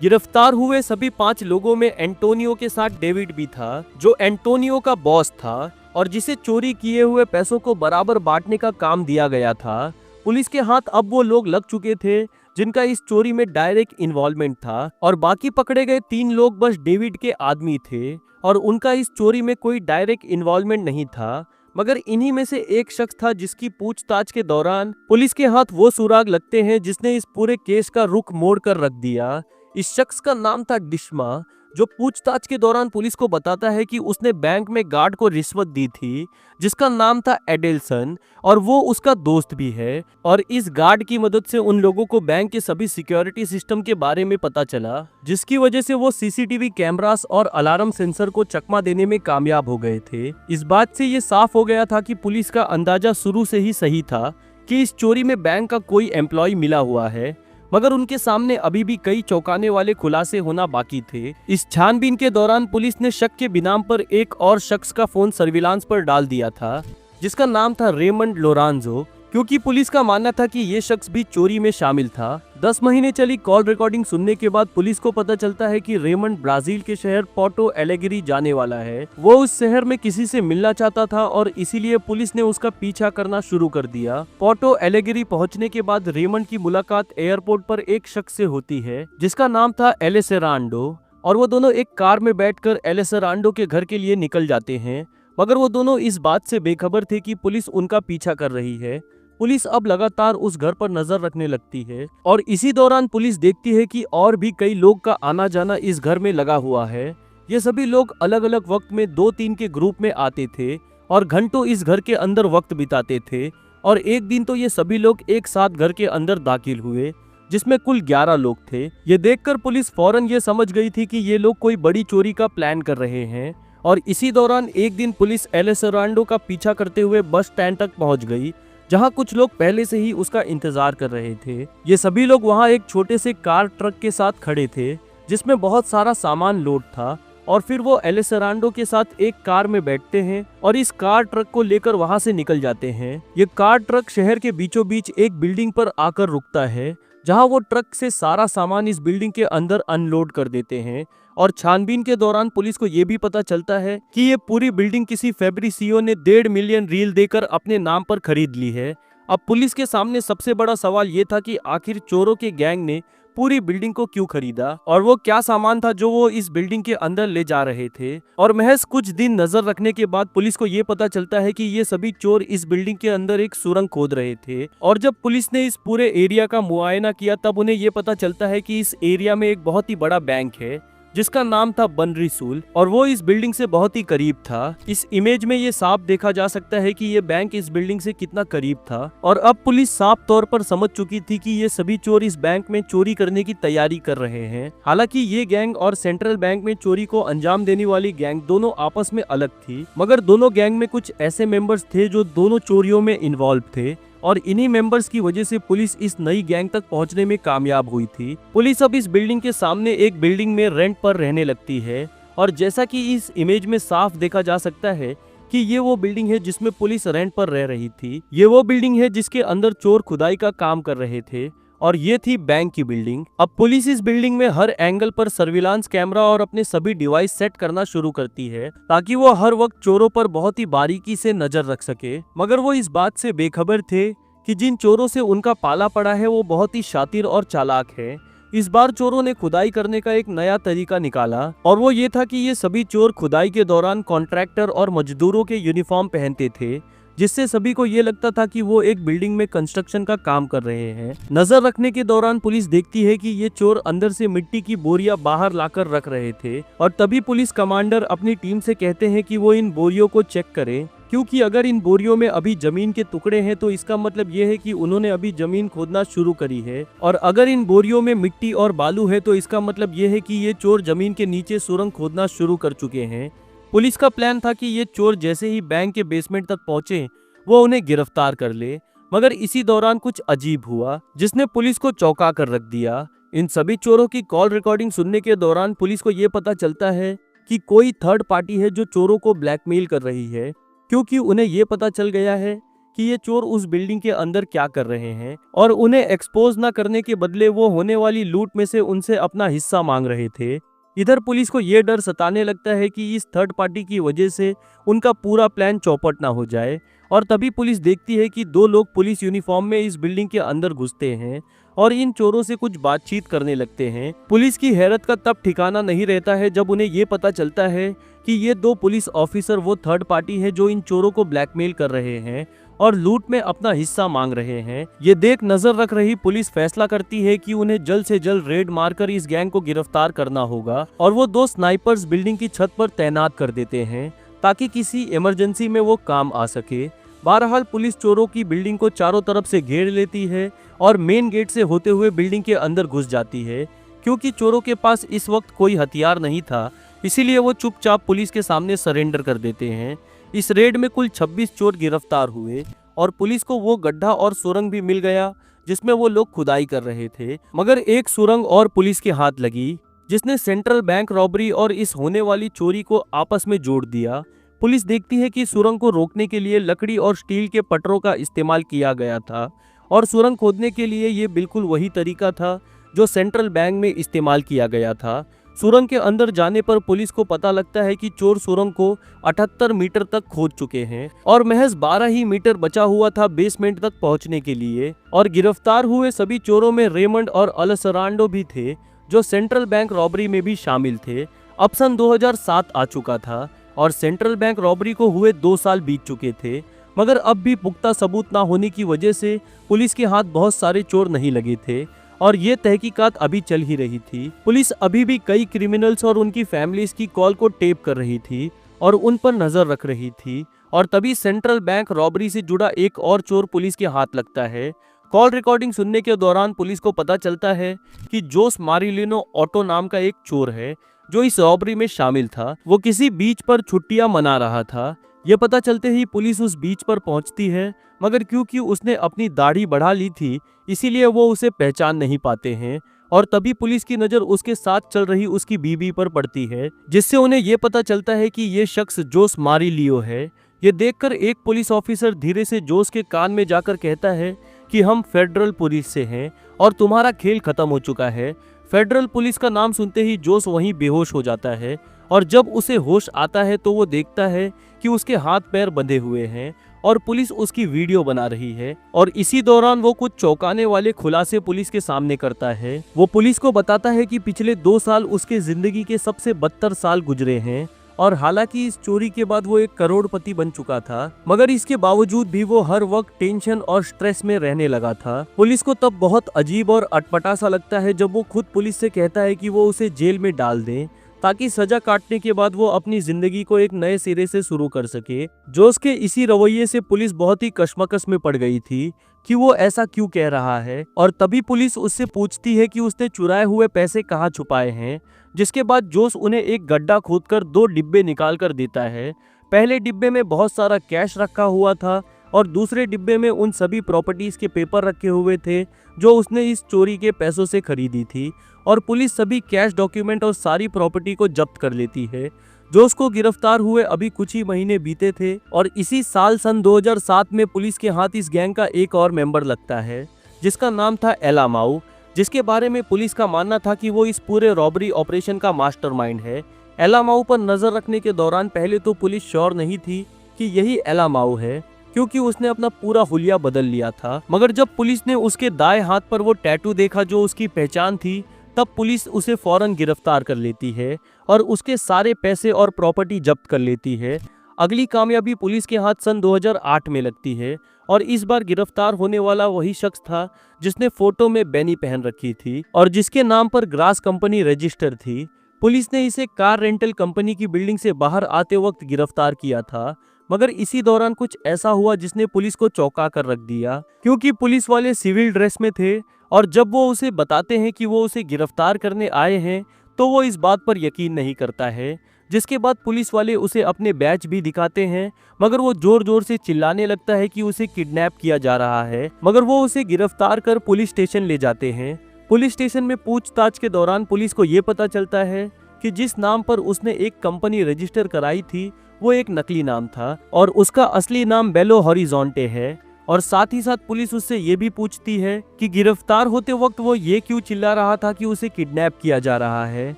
गिरफ्तार हुए सभी 5 लोगों में एंटोनियो के साथ डेविड भी था, जो एंटोनियो का बॉस था और जिसे चोरी किए हुए पैसों को बराबर बांटने का काम दिया गया था। पुलिस के हाथ अब वो लोग लग चुके थे जिनका इस चोरी में डायरेक्ट इन्वॉल्वमेंट था और बाकी पकड़े गए 3 लोग बस डेविड के आदमी थे और उनका इस चोरी में कोई डायरेक्ट इन्वॉल्वमेंट नहीं था। मगर इन्हीं में से एक शख्स था जिसकी पूछताछ के दौरान पुलिस के हाथ वो सुराग लगते हैं जिसने इस पूरे केस का रुख मोड़ कर रख दिया। इस शख्स का नाम था डिश्मा, जो पूछताछ के दौरान पुलिस को बताता है कि उसने बैंक में गार्ड को रिश्वत दी थी जिसका नाम था एडेल्सन और वो उसका दोस्त भी है और इस गार्ड की मदद से उन लोगों को बैंक के सभी सिक्योरिटी सिस्टम के बारे में पता चला, जिसकी वजह से वो सीसीटीवी कैमरास और अलार्म सेंसर को चकमा देने में कामयाब हो गए थे। इस बात से ये साफ हो गया था कि पुलिस का अंदाजा शुरू से ही सही था कि इस चोरी में बैंक का कोई एम्प्लॉय मिला हुआ है, मगर उनके सामने अभी भी कई चौंकाने वाले खुलासे होना बाकी थे। इस छानबीन के दौरान पुलिस ने शक के बिनाम पर एक और शख्स का फोन सर्विलांस पर डाल दिया था जिसका नाम था रेमंड लोरांजो, क्योंकि पुलिस का मानना था कि ये शख्स भी चोरी में शामिल था। 10 महीने चली कॉल रिकॉर्डिंग सुनने के बाद पुलिस को पता चलता है कि रेमंड ब्राजील के शहर पोर्टो एलेग्री जाने वाला है। वो उस शहर में किसी से मिलना चाहता था और इसीलिए पुलिस ने उसका पीछा करना शुरू कर दिया। पोर्टो एलेग्री पहुंचने के बाद रेमंड की मुलाकात एयरपोर्ट पर एक शख्स से होती है जिसका नाम था एलेसेरांडो और वो दोनों एक कार में बैठकर एलेसेरांडो के घर के लिए निकल जाते हैं, मगर वो दोनों इस बात से बेखबर थे कि पुलिस उनका पीछा कर रही है। पुलिस अब लगातार उस घर पर नजर रखने लगती है और इसी दौरान पुलिस देखती है कि और भी कई लोग का आना जाना इस घर में लगा हुआ है। ये सभी लोग अलग अलग वक्त में 2-3 के ग्रुप में आते थे और घंटों इस घर के अंदर वक्त बिताते थे। और एक दिन तो ये सभी लोग एक साथ घर के अंदर दाखिल हुए, जिसमें कुल 11 लोग थे। ये देखकर पुलिस फौरन ये समझ गई थी कि ये लोग कोई बड़ी चोरी का प्लान कर रहे हैं। और इसी दौरान एक दिन पुलिस एलेसरांडो का पीछा करते हुए बस स्टैंड तक पहुंच गई, जहां कुछ लोग पहले से ही उसका इंतजार कर रहे थे। ये सभी लोग वहां एक छोटे से कार ट्रक के साथ खड़े थे, जिसमें बहुत सारा सामान लोड था। और फिर वो एलेसरांडो के साथ एक कार में बैठते हैं और इस कार ट्रक को लेकर वहां से निकल जाते हैं। ये कार ट्रक शहर के बीचों बीच एक बिल्डिंग पर आकर रुकता है, जहां वो ट्रक से सारा सामान इस बिल्डिंग के अंदर अनलोड कर देते हैं। और छानबीन के दौरान पुलिस को ये भी पता चलता है कि ये पूरी बिल्डिंग किसी फैब्रिसियो ने 1.5 मिलियन रील देकर अपने नाम पर खरीद ली है। अब पुलिस के सामने सबसे बड़ा सवाल ये था कि आखिर चोरों के गैंग ने पूरी बिल्डिंग को क्यों खरीदा और वो क्या सामान था जो वो इस बिल्डिंग के अंदर ले जा रहे थे। और महज कुछ दिन नजर रखने के बाद पुलिस को ये पता चलता है कि ये सभी चोर इस बिल्डिंग के अंदर एक सुरंग खोद रहे थे। और जब पुलिस ने इस पूरे एरिया का मुआयना किया तब उन्हें ये पता चलता है कि इस एरिया में एक बहुत ही बड़ा बैंक है, जिसका नाम था बनरिसूल, और वो इस बिल्डिंग से बहुत ही करीब था। इस इमेज में ये साफ देखा जा सकता है कि ये बैंक इस बिल्डिंग से कितना करीब था। और अब पुलिस साफ तौर पर समझ चुकी थी कि ये सभी चोर इस बैंक में चोरी करने की तैयारी कर रहे हैं। हालांकि ये गैंग और सेंट्रल बैंक में चोरी को अंजाम देने वाली गैंग दोनों आपस में अलग थी, मगर दोनों गैंग में कुछ ऐसे मेंबर्स थे जो दोनों चोरियों में इन्वॉल्व थे। और इन्हीं मेंबर्स की वजह से पुलिस इस नई गैंग तक पहुंचने में कामयाब हुई थी। पुलिस अब इस बिल्डिंग के सामने एक बिल्डिंग में रेंट पर रहने लगती है। और जैसा कि इस इमेज में साफ देखा जा सकता है कि ये वो बिल्डिंग है जिसमें पुलिस रेंट पर रह रही थी। ये वो बिल्डिंग है जिसके अंदर चोर खुदाई का काम कर रहे थे और ये थी बैंक की बिल्डिंग। अब पुलिस इस बिल्डिंग में हर एंगल पर सर्विलांस कैमरा और अपने सभी डिवाइस सेट करना शुरू करती है, ताकि वो हर वक्त चोरों पर बहुत ही बारीकी से नजर रख सके। मगर वो इस बात से बेखबर थे कि जिन चोरों से उनका पाला पड़ा है वो बहुत ही शातिर और चालाक है। इस बार चोरों ने खुदाई करने का एक नया तरीका निकाला, और वो ये था कि ये सभी चोर खुदाई के दौरान कॉन्ट्रैक्टर और मजदूरों के यूनिफॉर्म पहनते थे, जिससे सभी को ये लगता था कि वो एक बिल्डिंग में कंस्ट्रक्शन का काम कर रहे हैं। नजर रखने के दौरान पुलिस देखती है कि ये चोर अंदर से मिट्टी की बोरियां बाहर लाकर रख रहे थे। और तभी पुलिस कमांडर अपनी टीम से कहते हैं कि वो इन बोरियों को चेक करें, क्योंकि अगर इन बोरियों में अभी जमीन के टुकड़े हैं तो इसका मतलब ये है कि उन्होंने अभी जमीन खोदना शुरू करी है। और अगर इन बोरियों में मिट्टी और बालू है तो इसका मतलब ये है कि ये चोर जमीन के नीचे सुरंग खोदना शुरू कर चुके हैं। पुलिस का प्लान था कि ये चोर जैसे ही बैंक के बेसमेंट तक पहुंचे वो उन्हें गिरफ्तार कर ले। मगर इसी दौरान कुछ अजीब हुआ जिसने पुलिस को चौंका कर रख दिया। इन सभी चोरों की कॉल रिकॉर्डिंग सुनने के दौरान पुलिस को ये पता चलता है कि कोई थर्ड पार्टी है जो चोरों को ब्लैकमेल कर रही है, क्योंकि उन्हें ये पता चल गया है कि ये चोर उस बिल्डिंग के अंदर क्या कर रहे हैं और उन्हें एक्सपोज ना करने के बदले वो होने वाली लूट में से उनसे अपना हिस्सा मांग रहे थे। इधर पुलिस को ये डर सताने लगता है कि इस थर्ड पार्टी की वजह से उनका पूरा प्लान चौपट ना हो जाए। और तभी पुलिस देखती है कि 2 लोग पुलिस यूनिफॉर्म में इस बिल्डिंग के अंदर घुसते हैं और इन चोरों से कुछ बातचीत करने लगते हैं। पुलिस की हैरत का तब ठिकाना नहीं रहता है जब उन्हें ये पता चलता है कि ये 2 पुलिस ऑफिसर वो थर्ड पार्टी है जो इन चोरों को ब्लैकमेल कर रहे हैं और लूट में अपना हिस्सा मांग रहे हैं। ये देख नजर रख रही पुलिस फैसला करती है कि उन्हें जल्द से जल्द रेड मारकर इस गैंग को गिरफ्तार करना होगा। और वो 2 स्नाइपर्स बिल्डिंग की छत पर तैनात कर देते हैं ताकि किसी इमरजेंसी में वो काम आ सके। बहरहाल पुलिस चोरों की बिल्डिंग को चारों तरफ से घेर लेती है और मेन गेट से होते हुए बिल्डिंग के अंदर घुस जाती है। क्योंकि चोरों के पास इस वक्त कोई हथियार नहीं था, इसीलिए वो चुपचाप पुलिस के सामने सरेंडर कर देते हैं। इस रेड में कुल 26 चोर गिरफ्तार हुए और पुलिस को वो गड्ढा और सुरंग भी मिल गया जिसमें वो लोग खुदाई कर रहे थे। मगर एक सुरंग और पुलिस के हाथ लगी जिसने सेंट्रल बैंक रॉबरी और इस होने वाली चोरी को आपस में जोड़ दिया। पुलिस देखती है कि सुरंग को रोकने के लिए लकड़ी और स्टील के पटरों का इस्तेमाल किया गया था और सुरंग खोदने के लिए ये बिल्कुल वही तरीका था जो सेंट्रल बैंक में इस्तेमाल किया गया था। सुरंग के अंदर जाने पर पुलिस को पता लगता है कि चोर सुरंग को 78 मीटर तक खोद चुके हैं और महज 12 ही मीटर बचा हुआ था बेसमेंट तक पहुंचने के लिए। और गिरफ्तार हुए सभी चोरों में रेमंड और अलेसरांडो भी थे जो सेंट्रल बैंक रॉबरी में भी शामिल थे। अब सन 2007 आ चुका था और सेंट्रल बैंक रॉबरी को हुए 2 साल बीत चुके थे, मगर अब भी पुख्ता सबूत ना होने की वजह से पुलिस के हाथ बहुत सारे चोर नहीं लगे थे। और ये तहकीकात अभी चल ही रही थी। पुलिस अभी भी कई क्रिमिनल्स और उनकी फैमिलीज की कॉल को टेप कर रही थी और उन पर नजर रख रही थी। और तभी सेंट्रल बैंक रॉबरी से जुड़ा एक और चोर पुलिस के हाथ लगता है। कॉल रिकॉर्डिंग सुनने के दौरान पुलिस को पता चलता है कि जोस मारिलिनो ऑटो नाम का एक चोर है जो इस रॉबरी में शामिल था। वो किसी बीच पर छुट्टियां मना रहा था। ये पता चलते ही पुलिस उस बीच पर पहुंचती है, मगर क्योंकि उसने अपनी दाढ़ी बढ़ा ली थी इसीलिए वो उसे पहचान नहीं पाते हैं। और तभी पुलिस की नजर उसके साथ चल रही उसकी बीवी पर पड़ती है, जिससे उन्हें ये पता चलता है कि ये शख्स जोस मारिलियो है। ये देखकर एक पुलिस ऑफिसर धीरे से जोस के कान में जाकर कहता है कि हम फेडरल पुलिस से हैं और तुम्हारा खेल खत्म हो चुका है। फेडरल पुलिस का नाम सुनते ही जोस वहीं बेहोश हो जाता है और जब उसे होश आता है तो वो देखता है कि उसके हाथ पैर बंधे हुए हैं और पुलिस उसकी वीडियो बना रही है। और इसी दौरान वो कुछ चौंकाने वाले खुलासे पुलिस के सामने करता है। वो पुलिस को बताता है कि पिछले 2 साल उसके जिंदगी के सबसे बदतर साल गुजरे हैं और हालांकि इस चोरी के बाद वो 1 करोड़पति बन चुका था, मगर इसके बावजूद भी वो हर वक्त टेंशन और स्ट्रेस में रहने लगा था। पुलिस को तब बहुत अजीब और अटपटा सा लगता है जब वो खुद पुलिस से कहता है कि वो उसे जेल में डाल दें ताकि सजा काटने के बाद वो अपनी जिंदगी को एक नए सिरे से शुरू कर सके। जोस के इसी रवैये से पुलिस बहुत ही कशमकश में पड़ गई थी कि वो ऐसा क्यों कह रहा है। और तभी पुलिस उससे पूछती है कि उसने चुराए हुए पैसे कहाँ छुपाए हैं, जिसके बाद जोस उन्हें एक गड्ढा खोदकर 2 डिब्बे निकाल कर देता है। पहले डिब्बे में बहुत सारा कैश रखा हुआ था और दूसरे डिब्बे में उन सभी प्रॉपर्टीज के पेपर रखे हुए थे जो उसने इस चोरी के पैसों से खरीदी थी। और पुलिस सभी कैश डॉक्यूमेंट और सारी प्रॉपर्टी को जब्त कर लेती है। जोस को गिरफ्तार हुए अभी कुछ ही महीने बीते थे और इसी साल सन 2007 में पुलिस के हाथ इस गैंग का एक और मेंबर लगता है जिसका नाम था एला माऊ, जिसके बारे में पुलिस का मानना था कि वो इस पूरे रॉबरी ऑपरेशन का मास्टरमाइंड है। एला माऊ पर नजर रखने के दौरान पहले तो पुलिस श्योर नहीं थी कि यही एला माऊ है, क्योंकि उसने अपना पूरा हुलिया बदल लिया था। मगर जब पुलिस ने उसके दाएं हाथ पर वो टैटू देखा जो उसकी पहचान थी, तब पुलिस उसे फौरन गिरफ्तार कर लेती है और उसके सारे पैसे और प्रॉपर्टी जब्त कर लेती है। अगली कामयाबी पुलिस के हाथ सन 2008 में लगती है और इस बार गिरफ्तार होने वाला वही शख्स था जिसने फोटो में बैनी पहन रखी थी और जिसके नाम पर ग्रास कंपनी रजिस्टर थी। पुलिस ने इसे कार रेंटल कंपनी की बिल्डिंग से बाहर आते वक्त गिरफ्तार किया था, मगर इसी दौरान कुछ ऐसा हुआ जिसने पुलिस को चौंका कर रख दिया, क्योंकि पुलिस वाले सिविल ड्रेस में थे और जब वो उसे बताते हैं कि वो उसे गिरफ्तार करने आए हैं तो वो इस बात पर यकीन नहीं करता है। जिसके बाद पुलिस वाले उसे अपने बैच भी दिखाते हैं, मगर वो जोर जोर से चिल्लाने लगता है कि उसे किडनैप किया जा रहा है। मगर वो उसे गिरफ्तार कर पुलिस स्टेशन ले जाते हैं। पुलिस स्टेशन में पूछताछ के दौरान पुलिस को ये पता चलता है कि जिस नाम पर उसने एक कंपनी रजिस्टर कराई थी वो एक नकली नाम था और उसका असली नाम बेलो हॉरिजॉन्टे है। और साथ ही साथ पुलिस उससे ये भी पूछती है कि गिरफ्तार होते वक्त वो ये क्यों चिल्ला रहा था कि उसे किडनैप किया जा रहा है,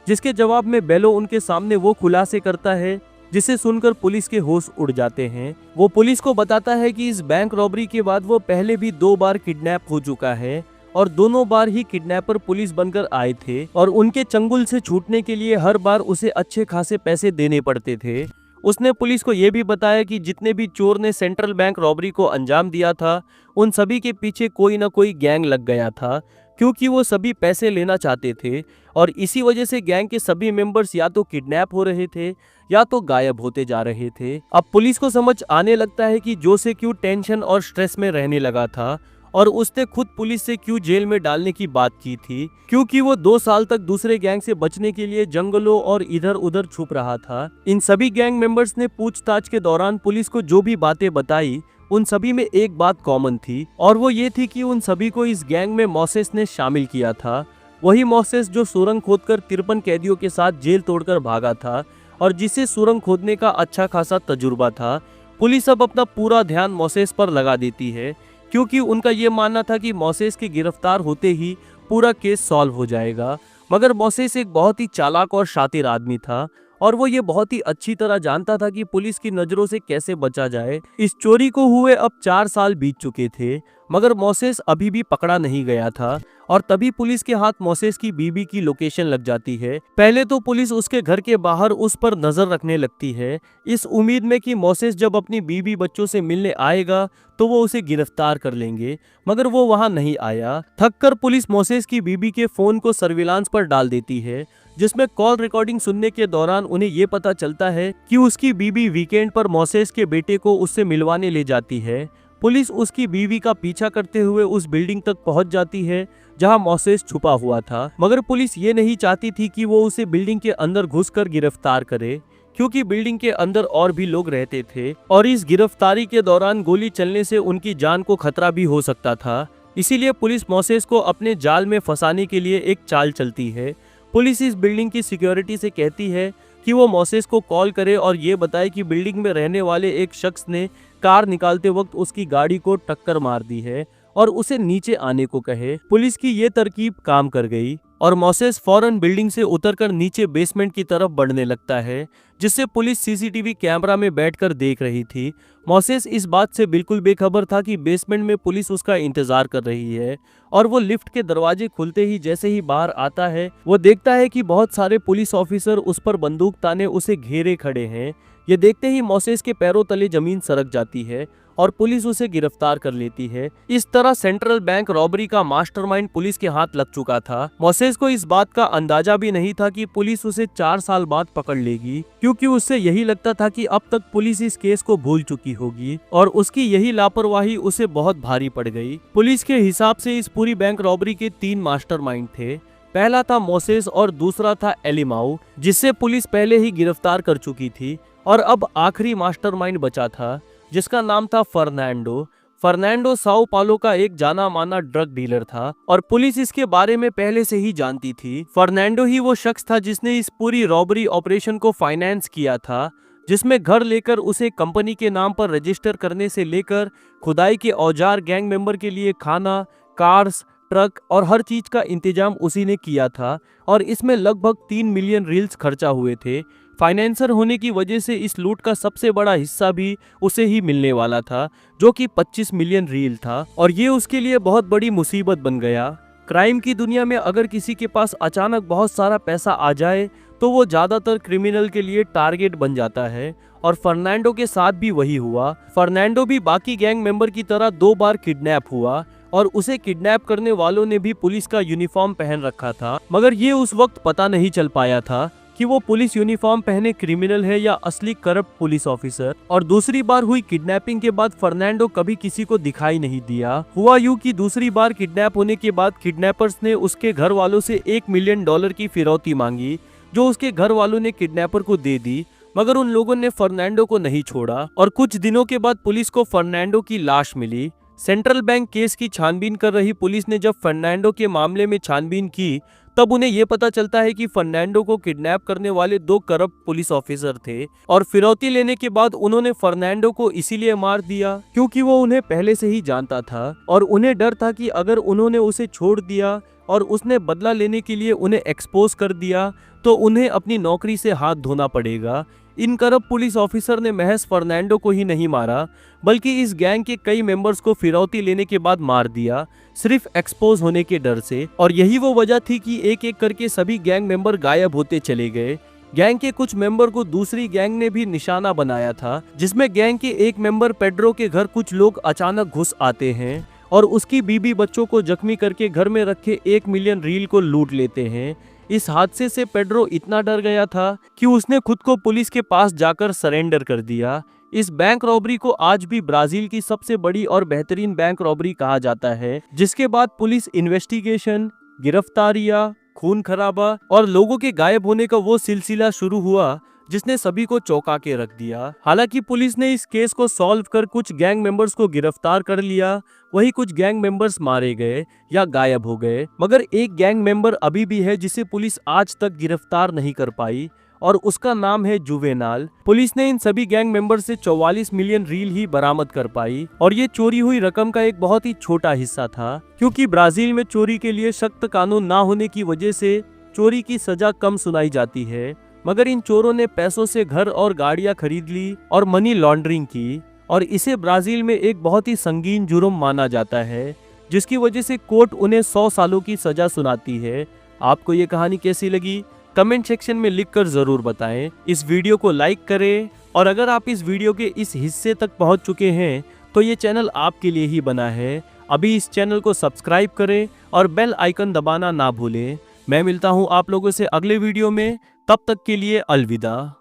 जिसके जवाब में बेलो उनके सामने वो खुलासे करता है जिसे सुनकर पुलिस के होश उड़ जाते हैं। वो पुलिस को बताता है कि इस बैंक रॉबरी के बाद वो पहले भी 2 बार किडनैप हो चुका है और दोनों बार ही किडनैपर पुलिस बनकर आए थे और उनके चंगुल से छूटने के लिए हर बार उसे अच्छे खासे पैसे देने पड़ते थे। उसने पुलिस को यह भी बताया कि जितने भी चोर ने सेंट्रल बैंक रॉबरी को अंजाम दिया था उन सभी के पीछे कोई ना कोई गैंग लग गया था, क्योंकि वो सभी पैसे लेना चाहते थे और इसी वजह से गैंग के सभी मेंबर्स या तो किडनैप हो रहे थे या तो गायब होते जा रहे थे। अब पुलिस को समझ आने लगता है कि जोसे क्यों टेंशन और स्ट्रेस में रहने लगा था और उसने खुद पुलिस से क्यों जेल में डालने की बात की थी, क्योंकि वो 2 साल तक दूसरे गैंग से बचने के लिए जंगलों और इधर उधर छुप रहा था। इन सभी गैंग मेंबर्स ने पूछताछ के दौरान पुलिस को जो भी बातें बताई उन सभी में एक बात कॉमन थी और वो ये थी कि उन सभी को इस गैंग में मोसेस ने शामिल किया था। वही मोसेस जो सुरंग खोदकर 53 कैदियों के साथ जेल तोड़कर भागा था और जिसे सुरंग खोदने का अच्छा खासा तजुर्बा था। पुलिस अब अपना पूरा ध्यान मोसेस पर लगा देती है, क्योंकि उनका ये मानना था कि मोसेस के गिरफ्तार होते ही पूरा केस सॉल्व हो जाएगा। मगर मोसेस एक बहुत ही चालाक और शातिर आदमी था और वो ये बहुत ही अच्छी तरह जानता था कि पुलिस की नजरों से कैसे बचा जाए। इस चोरी को हुए अब 4 साल बीत चुके थे, मगर मोसेस अभी भी पकड़ा नहीं गया था और तभी पुलिस के हाथ मोसेस की बीबी की लोकेशन लग जाती है। पहले तो पुलिस उसके घर के बाहर उस पर नजर रखने लगती है, इस उम्मीद में कि मोसेस जब अपनी बीबी बच्चों से मिलने आएगा तो वो उसे गिरफ्तार कर लेंगे, मगर वो वहां नहीं आया। थककर पुलिस मोसेस की बीबी के फोन को सर्विलांस पर डाल देती है, जिसमें कॉल रिकॉर्डिंग सुनने के दौरान उन्हें ये पता चलता है कि उसकी बीबी वीकेंड पर मोसेस के बेटे को उससे मिलवाने ले जाती है। पुलिस उसकी बीवी का पीछा करते हुए उस बिल्डिंग तक पहुंच जाती है जहां मोसेस छुपा हुआ था, मगर पुलिस ये नहीं चाहती थी कि वो उसे बिल्डिंग के अंदर घुसकर गिरफ्तार करे, क्योंकि बिल्डिंग के अंदर और भी लोग रहते थे और इस गिरफ्तारी के दौरान गोली चलने से उनकी जान को खतरा भी हो सकता था। इसीलिए पुलिस मोसेस को अपने जाल में फंसाने के लिए एक चाल चलती है। पुलिस इस बिल्डिंग की सिक्योरिटी से कहती है कि वो मोसेस को कॉल करे और ये बताए कि बिल्डिंग में रहने वाले एक शख्स ने कार निकालते वक्त उसकी गाड़ी को टक्कर मार दी है और उसे नीचे आने को कहे। पुलिस की ये तरकीब काम कर गई और मोसेस फौरन बिल्डिंग से उतरकर नीचे बेसमेंट की तरफ बढ़ने लगता है, जिससे पुलिस सीसीटीवी कैमरा में बैठकर देख रही थी। मोसेस इस बात से बिल्कुल बेखबर था कि बेसमेंट में पुलिस उसका इंतजार कर रही है और वो लिफ्ट के दरवाजे खुलते ही जैसे ही बाहर आता है, वो देखता है कि बहुत सारे पुलिस ऑफिसर उस पर बंदूक ताने उसे घेरे खड़े हैं। ये देखते ही मोसेस के पैरों तले जमीन सरक जाती है और पुलिस उसे गिरफ्तार कर लेती है। इस तरह सेंट्रल बैंक रॉबरी का मास्टरमाइंड पुलिस के हाथ लग चुका था। मोसेस को इस बात का अंदाजा भी नहीं था कि पुलिस उसे 4 साल बाद पकड़ लेगी, क्योंकि उससे यही लगता था कि अब तक पुलिस इस केस को भूल चुकी होगी और उसकी यही लापरवाही उसे बहुत भारी पड़ गई। पुलिस के हिसाब से इस पूरी बैंक रॉबरी के 3 मास्टरमाइंड थे। पहला था मोसेस और दूसरा था एलिमाउ, जिससे पुलिस पहले ही गिरफ्तार कर चुकी थी, और अब आखिरी मास्टरमाइंड बचा था जिसका नाम था फर्नांडो। फर्नांडो साओ पालो का एक जाना माना ड्रग डीलर था और पुलिस इसके बारे में पहले से ही जानती थी। फर्नांडो ही वो शख्स था जिसने इस पूरी रॉबरी ऑपरेशन को फाइनेंस किया था, जिसमें घर लेकर उसे कंपनी के नाम पर रजिस्टर करने से लेकर खुदाई के औजार, गैंग मेंबर के लिए खाना, कार्स, ट्रक और हर चीज का इंतजाम उसी ने किया था और इसमें लगभग 3 मिलियन रील्स खर्चा हुए थे। फाइनेंसर होने की वजह से इस लूट का सबसे बड़ा हिस्सा भी उसे ही मिलने वाला था, जो कि 25 मिलियन रील था, और ये उसके लिए बहुत बड़ी मुसीबत बन गया। क्राइम की दुनिया में अगर किसी के पास अचानक बहुत सारा पैसा आ जाए तो वो ज्यादातर क्रिमिनल के लिए टारगेट बन जाता है, और फर्नांडो के साथ भी वही हुआ। फर्नांडो भी बाकी गैंग मेंबर की तरह 2 बार किडनैप हुआ और उसे किडनैप करने वालों ने भी पुलिस का यूनिफॉर्म पहन रखा था, मगर ये उस वक्त पता नहीं चल पाया था कि वो पुलिस यूनिफॉर्म पहने क्रिमिनल है या असली करप्ट पुलिस ऑफिसर। और दूसरी बार हुई किडनैपिंग के बाद फर्नांडो कभी किसी को दिखाई नहीं दिया। हुआ यूं कि दूसरी बार किडनैप होने के बाद किडनैपर्स ने उसके घर वालों से $1 मिलियन की फिरौती मांगी, जो उसके घर वालों ने किडनैपर को दे दी, मगर उन लोगों ने फर्नांडो को नहीं छोड़ा और कुछ दिनों के बाद पुलिस को फर्नांडो की लाश मिली। सेंट्रल बैंक केस की छानबीन कर रही पुलिस ने जब फर्नांडो के मामले में छानबीन की, तब उन्हें यह पता चलता है कि फर्नांडो को किडनैप करने वाले 2 करप्ट पुलिस ऑफिसर थे और फिरौती लेने के बाद उन्होंने फर्नांडो को इसीलिए मार दिया क्योंकि वो उन्हें पहले से ही जानता था और उन्हें डर था कि अगर उन्होंने उसे छोड़ दिया और उसने बदला लेने के लिए उन्हें एक्सपोज कर दिया तो उन्हें अपनी नौकरी से हाथ धोना पड़ेगा। इन करप्ट पुलिस ऑफिसर ने महज फर्नांडो को ही नहीं मारा, बल्कि इस गैंग के कई मेंबर्स को फिरौती लेने के बाद मार दिया, सिर्फ एक्सपोज होने के डर से। और यही वो वजह थी कि एक एक करके सभी गैंग मेंबर गायब होते चले गए। गैंग के कुछ मेंबर को दूसरी गैंग ने भी निशाना बनाया था, जिसमें गैंग के एक मेंबर पेड्रो के घर कुछ लोग अचानक घुस आते हैं और उसकी बीबी बच्चों को जख्मी करके घर में रखे 1 मिलियन रील को लूट लेते हैं। इस हादसे से पेड्रो इतना डर गया था कि उसने खुद को पुलिस के पास जाकर सरेंडर कर दिया। इस बैंक रॉबरी को आज भी ब्राजील की सबसे बड़ी और बेहतरीन बैंक रॉबरी कहा जाता है, जिसके बाद पुलिस इन्वेस्टिगेशन, गिरफ्तारियां, खून खराबा और लोगों के गायब होने का वो सिलसिला शुरू हुआ जिसने सभी को चौंका के रख दिया। हालांकि पुलिस ने इस केस को सॉल्व कर कुछ गैंग मेंबर्स को गिरफ्तार कर लिया, वही कुछ गैंग मेंबर्स मारे गए या गायब हो गए, मगर एक गैंग मेंबर अभी भी है जिसे पुलिस आज तक गिरफ्तार नहीं कर पाई और उसका नाम है जुवेनाल। पुलिस ने इन सभी गैंग मेंबर से 44 मिलियन रील ही बरामद कर पाई और ये चोरी हुई रकम का एक बहुत ही छोटा हिस्सा था, क्योंकि ब्राजील में चोरी के लिए सख्त कानून ना होने की वजह से चोरी की सजा कम सुनाई जाती है। मगर इन चोरों ने पैसों से घर और गाड़ियां खरीद ली और मनी लॉन्ड्रिंग की और इसे ब्राजील में एक बहुत ही संगीन जुर्म माना जाता है, जिसकी वजह से कोर्ट उन्हें 100 सालों की सजा सुनाती है। आपको ये कहानी कैसी लगी कमेंट सेक्शन में लिखकर जरूर बताएं। इस वीडियो को लाइक करें और अगर आप इस वीडियो के इस हिस्से तक पहुंच चुके हैं तो ये चैनल आपके लिए ही बना है। अभी इस चैनल को सब्सक्राइब करें और बेल आइकन दबाना ना भूलें। मैं मिलता हूं आप लोगों से अगले वीडियो में, तब तक के लिए अलविदा।